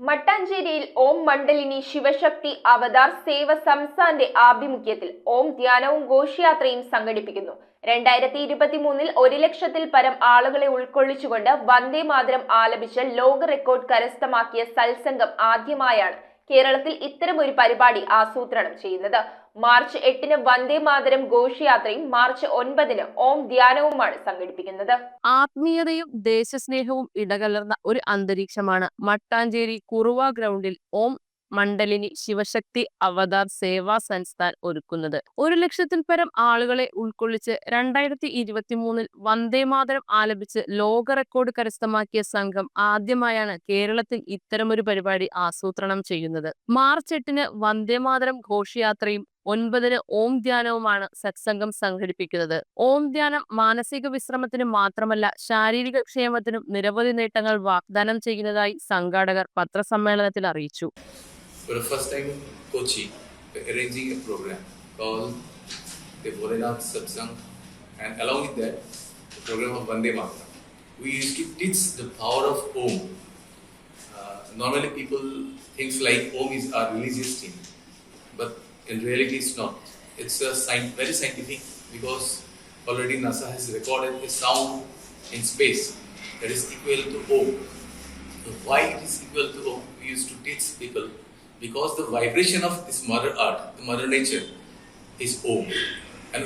മട്ടാഞ്ചേരിയിൽ ഓം മണ്ഡലിനി ശിവശക്തി അവതാർ സേവ സംസ്ഥാന്റെ ആഭിമുഖ്യത്തിൽ ഓം ധ്യാനവും ഘോഷയാത്രയും സംഘടിപ്പിക്കുന്നു. 2023 1 ലക്ഷത്തിൽ പരം ആളുകളെ ഉൾക്കൊള്ളിച്ചുകൊണ്ട് വന്ദേ മാതരം ആലപിച്ച് ലോക റെക്കോർഡ് കരസ്ഥമാക്കിയ സത്സംഗം ആദ്യമായാണ് കേരളത്തിൽ ഇത്തരമൊരു പരിപാടി ആസൂത്രണം ചെയ്യുന്നത്. മാർച്ച് 8 വന്ദേ മാതരം ഘോഷയാത്രയും മാർച്ച് 9 ഓം ധ്യാനവുമാണ് സംഘടിപ്പിക്കുന്നത്. ആത്മീയതയും ദേശസ്നേഹവും ഇടകലർന്ന ഒരു അന്തരീക്ഷമാണ് മട്ടാഞ്ചേരി കുറുവ ഗ്രൗണ്ടിൽ ഓം മണ്ഡലിനി ശിവശക്തി അവതാർ സേവാ സംസ്ഥാൻ ഒരുക്കുന്നത്. 1 ലക്ഷത്തിൽ പരം ആളുകളെ ഉൾക്കൊള്ളിച്ച് 2023 വന്ദേമാതരം ആലപിച്ച് ലോക റെക്കോർഡ് കരസ്ഥമാക്കിയ സംഘം ആദ്യമായാണ് കേരളത്തിൽ ഇത്തരമൊരു പരിപാടി ആസൂത്രണം ചെയ്യുന്നത്. മാർച്ച് 8 വന്ദേമാതരം ഘോഷയാത്രയും 9 ഓം ധ്യാനവുമാണ് സത്സംഗം സംഘടിപ്പിക്കുന്നത്. ഓം ധ്യാനം മാനസിക വിശ്രമത്തിന് മാത്രമല്ല ശാരീരിക ക്ഷേമത്തിനും നിരവധി നേട്ടങ്ങൾ വാഗ്ദാനം ചെയ്യുന്നതായി സംഘാടകർ പത്രസമ്മേളനത്തിൽ അറിയിച്ചു. For the first time, Kochi arranging a program called the Bholenath Satsang, and along with that, the program of Vande Mataram. We used to teach the power of Om. Normally, people think like Om is our religious thing, but in reality, it's not. It's a very scientific, because already NASA has recorded a sound in space that is equal to Om. So why it is equal to Om? We used to teach people. Because the vibration of this Mother Earth, the Mother Nature, is Om, and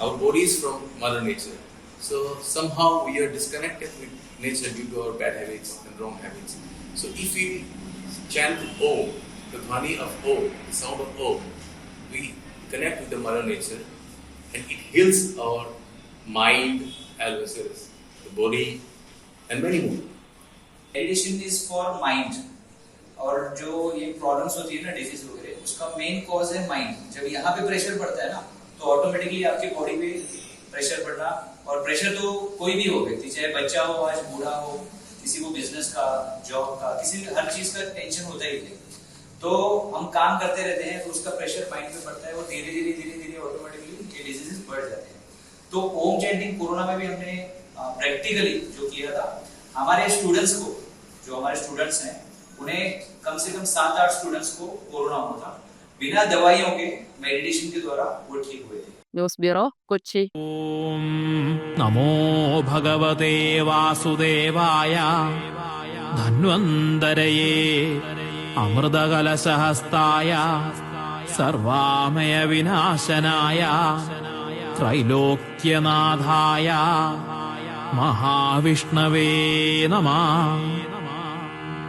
our body is from Mother Nature. So somehow we are disconnected with nature due to our bad habits and wrong habits. So if we chant Om, the dhvani of Om, the sound of Om, we connect with the Mother Nature, and it heals our mind as well as the body and many more. Meditation is for mind. और जो ये problems होती है ना, disease वगैरह, उसका main cause है mind. जब यहाँ पे प्रेशर पड़ता है ना, तो ऑटोमेटिकली आपकी बॉडी पे प्रेशर पड़ना, और प्रेशर तो कोई भी हो व्यक्ति, चाहे बच्चा हो, आज बूढ़ा हो, किसी को बिजनेस का, जॉब का, किसी हर चीज का टेंशन होता ही है. तो हम काम करते रहते हैं, तो उसका प्रेशर माइंड पे पड़ता है और धीरे धीरे ऑटोमेटिकली ये डिजीजेस बढ़ जाते हैं. तो ओम चैंटिंग कोरोना में भी हमने प्रैक्टिकली जो किया था, हमारे स्टूडेंट्स को, जो हमारे स्टूडेंट्स हैं, उन्हें कम से कम 7-8 स्टूडेंट्स को कोरोना हुआ था. बिना दवाइयों के मेडिटेशन के द्वारा वो ठीक हुए थे. News bureau, Kochi. ഓം നമോ ഭഗവതേ വാസുദേവായ ധന്വന്തരയേ അമൃതകലശഹസ്തായ സർവാമയ വിനാശനായ ത്രൈലോക്യനാഥായ മഹാവിഷ്ണവേ നമഃ.